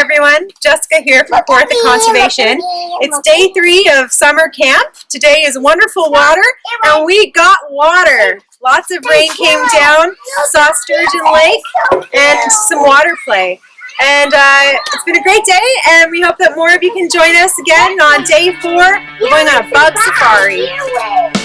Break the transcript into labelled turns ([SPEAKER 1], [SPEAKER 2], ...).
[SPEAKER 1] everyone, Jessica here from Kawartha Conservation. It's day 3 of summer camp. Today is wonderful water, and we got water. Lots of rain came down, saw Sturgeon Lake, and some water play. And it's been a great day, and we hope that more of you can join us again on day 4. We're going on a bug safari.